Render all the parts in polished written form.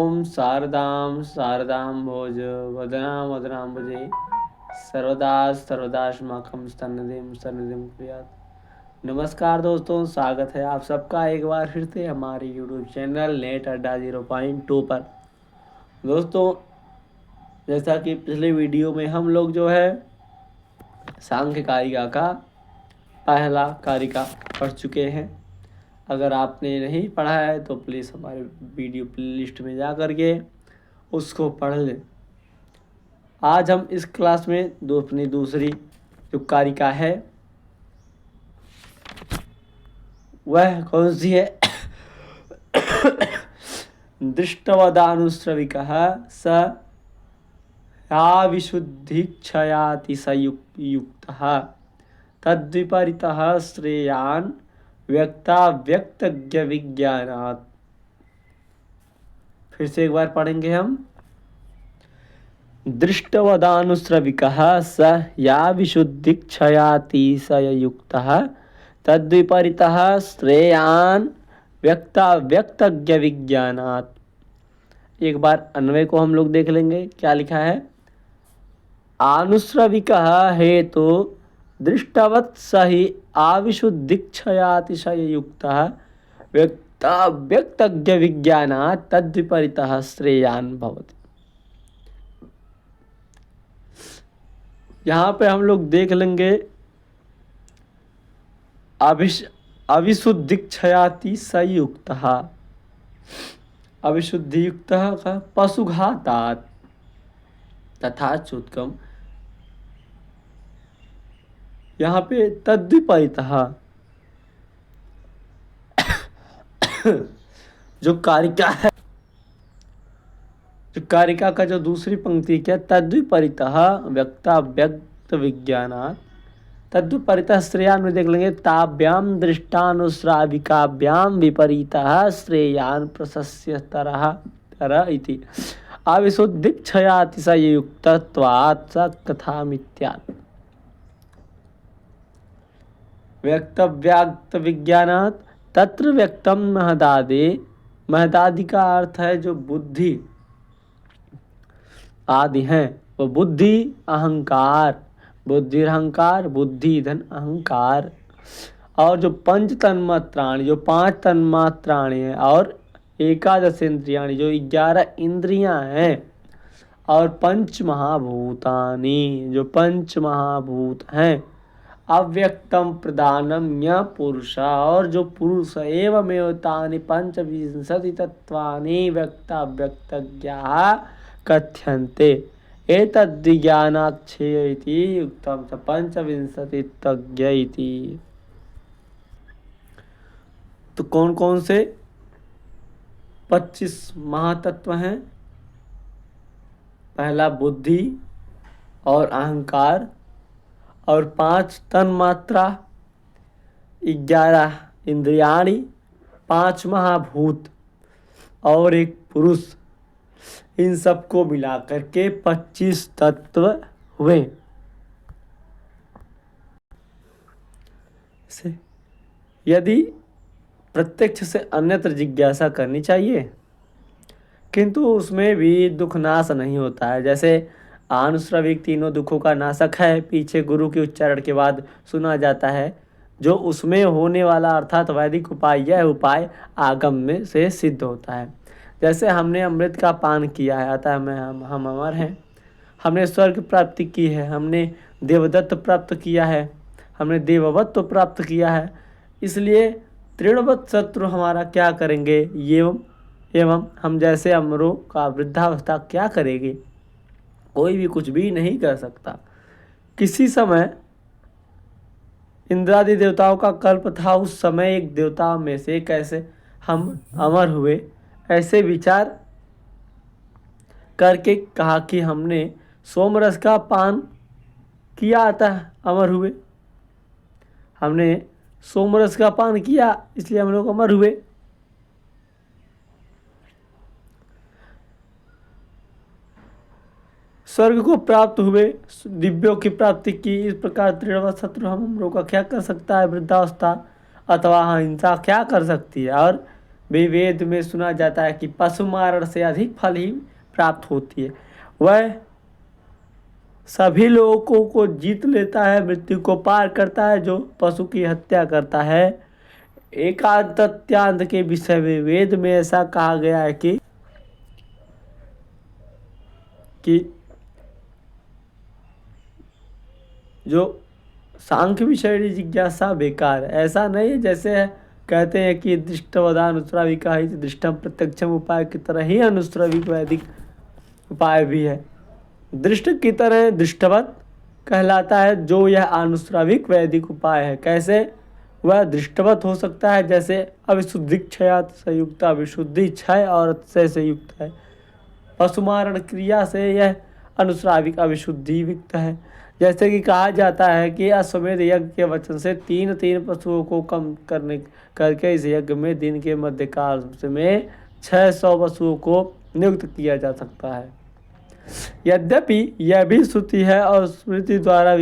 ॐ शारदां शारदां भोज वदनां वदनाम्बुजे सर्वदा सर्वदास्माकं सन्निधिं कुर्यात्। नमस्कार दोस्तों, स्वागत है आप सबका एक बार फिर से हमारे यूट्यूब चैनल नेट अड्डा 0.2 पर। दोस्तों, जैसा कि पिछले वीडियो में हम लोग जो है सांख्य कारिका का पहला कारिका पढ़ चुके हैं। अगर आपने नहीं पढ़ा है तो प्लीज़ हमारे वीडियो प्लेलिस्ट में जा कर के उसको पढ़ लें। आज हम इस क्लास में अपनी दूसरी जो कारिका है वह कौन सी है? दृष्टवदानुश्रविकः स विशुद्धिक्षयातिशयुक्तः तद्विपरीतः श्रेयान् व्यक्ताव्यक्तज्ञ विज्ञानात्। फिर से एक बार पढ़ेंगे हम। दृष्टवदानुश्रविकः स या विशुद्धिक्षयातिशयुक्तः तद्विपरीतः श्रेयान् व्यक्ताव्यक्तज्ञ विज्ञानात्। एक बार अन्वय को हम लोग देख लेंगे। क्या लिखा है? आनुश्रविकः हेतु दृष्टवत् स हि आविशुद्धिक्षयातिशयुक्तः व्यक्ताव्यक्तज्ञ विज्ञानात् तद्विपरीतः श्रेयान् भवति। यहाँ पे हम लोग देख लेंगे अविशुद्धिक्षयातिशयुक्तः, अविशुद्धियुक्तः का पशुघातात् तथा चुत्कम। यहाँ पे तद्विपरीतः जो कारिका है, जो कारिका का जो दूसरी पंक्ति क्या? तद्विपरीतः व्यक्ताव्यक्त विज्ञानात् तद्विपरीतः श्रेयान् में देख लेंगे। ताभ्याम दृष्टानुश्राविकाभ्याम विपरीतः श्रेयान् प्रशस्यतरः इति अविशुद्धिक्षयातिशयुक्तत्वात् स कथामित्यात्। व्यक्तव्यक्त विज्ञानात् तत्र व्यक्तम महदादे। महदादि का अर्थ है जो बुद्धि आदि हैं, वो बुद्धि अहंकार, बुद्धि अहंकार, बुद्धि धन अहंकार। और जो पंच तन्मात्राणी, जो 5 तन्मात्राणी हैं, और एकादश इंद्रियाणी, जो 11 इंद्रियां हैं, और पंच महाभूतानि, जो 5 महाभूत हैं। अव्यक्तम प्रधानम य पुरुष, और जो पुरुष एवमेव तानि पंचविंशति तत्वानि व्यक्ताव्यक्तज्ञाः कथ्यन्ते एतद्विज्ञानाक्षेय इति उक्तम च पंचविंशतितज्ञ इति। तो कौन कौन से 25 महातत्व हैं? पहला बुद्धि और अहंकार, और 5 तन्मात्रा, 11 इंद्रियाणी, 5 महाभूत और एक पुरुष। इन सबको मिलाकर के 25 तत्व हुए। यदि प्रत्यक्ष से अन्यत्र जिज्ञासा करनी चाहिए, किंतु उसमें भी दुख नाश नहीं होता है। जैसे आनुश्रविक तीनों दुखों का नाशक है, पीछे गुरु के उच्चारण के बाद सुना जाता है। जो उसमें होने वाला अर्थात वैदिक उपाय, यह उपाय आगम में से सिद्ध होता है। जैसे हमने अमृत का पान किया है, अतः हम अमर हैं। हमने स्वर्ग प्राप्ति की है, हमने देवदत्त प्राप्त किया है, हमने देववत्व प्राप्त किया है। इसलिए तृणवत् शत्रु हमारा क्या करेंगे? एवं हम जैसे अमरों का वृद्धावस्था क्या करेंगे? कोई भी कुछ भी नहीं कर सकता। किसी समय इंद्रादि देवताओं का कल्प था, उस समय एक देवता में से कैसे हम अमर हुए, ऐसे विचार करके कहा कि हमने सोमरस का पान किया, अतः अमर हुए। हमने सोमरस का पान किया, इसलिए हम लोग अमर हुए। स्वर्ग को प्राप्त हुए, दिव्यों की प्राप्ति की। इस प्रकार तृणवत् शत्रु हम लोग का क्या कर सकता है? वृद्धावस्था अथवा हिंसा क्या कर सकती है? और भी वेद में सुना जाता है कि पशु मारण से अधिक फल ही प्राप्त होती है। वह सभी लोगों को जीत लेता है, मृत्यु को पार करता है जो पशु की हत्या करता है। एकांत तथ्यांत के विषय में वेद में ऐसा कहा गया है कि जो सांख्य विषय जिज्ञासा बेकार है। ऐसा नहीं है जैसे कहते हैं कि दृष्टवदा अनुश्राविका ही दृष्टम प्रत्यक्षम उपाय की तरह ही अनुश्राविक वैदिक उपाय भी है। दृष्ट की तरह दृष्टवत कहलाता है जो यह अनुश्राविक वैदिक उपाय है। कैसे वह दृष्टवत हो सकता है? जैसे अविशुद्धि क्षयात से युक्त, अविशुद्धि क्षय और अतिशय से युक्त है। पशुमारण क्रिया से यह अनुश्राविक अविशुद्धि युक्त है। जैसे कि कहा जाता है कि अश्वमेध यज्ञ के वचन से 3 पशुओं को कम करके इस यज्ञ में दिन के मध्यकाल में 600 पशुओं को नियुक्त किया जा सकता है। यद्यपि यह भी श्रुति है और स्मृति द्वारा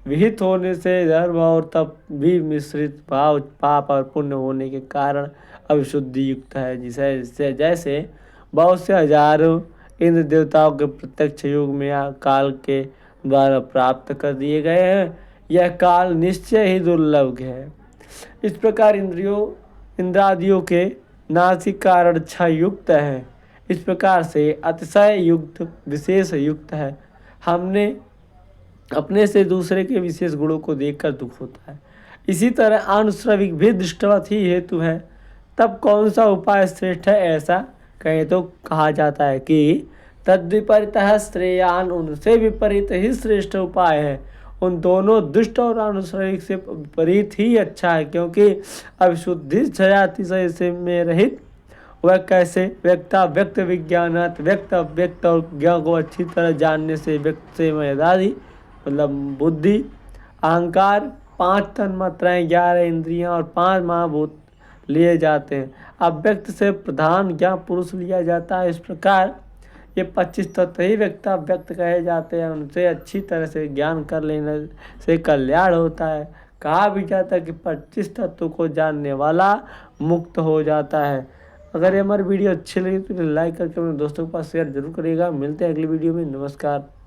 विहित होने से धर्म और तप भी मिश्रित भाव पाप और पुण्य होने के कारण अविशुद्धि युक्त है। जिसे जैसे बहुत से हजारों इंद्र देवताओं के प्रत्यक्ष युग में काल के द्वारा प्राप्त कर दिए गए हैं, यह काल निश्चय ही दुर्लभ है। इस प्रकार इंद्रादियों के नासिक कारण क्षय युक्त है। इस प्रकार से अतिशय युक्त विशेष युक्त है। हमने अपने से दूसरे के विशेष गुणों को देखकर दुख होता है। इसी तरह अनुश्रविक भी दृष्टवत ही हेतु है। तब कौन सा उपाय श्रेष्ठ है? ऐसा कहें तो कहा जाता है कि तद्विपरीतः श्रेयान, उनसे विपरीत ही श्रेष्ठ उपाय है। उन दोनों दुष्ट और अनुश्रविक से विपरीत ही अच्छा है, क्योंकि अविशुद्धि क्षयातिशय से में रहित वह कैसे व्यक्त विज्ञानात व्यक्त अव्यक्त और ज्ञान को अच्छी तरह जानने से व्यक्त से मेधादि मतलब बुद्धि, अहंकार, 5 तन्मात्राएं, 11 इंद्रियां और 5 महाभूत लिए जाते हैं। अव्यक्त से प्रधान ज्ञान पुरुष लिया जाता है। इस प्रकार ये 25 तत्व ही व्यक्त अव्यक्त कहे जाते हैं। उनसे अच्छी तरह से ज्ञान कर लेने से कल्याण होता है। कहा भी जाता है कि 25 तत्व को जानने वाला मुक्त हो जाता है। अगर ये हमारी वीडियो अच्छी लगी तो लाइक करके अपने दोस्तों के पास शेयर जरूर करिएगा। मिलते हैं अगली वीडियो में। नमस्कार।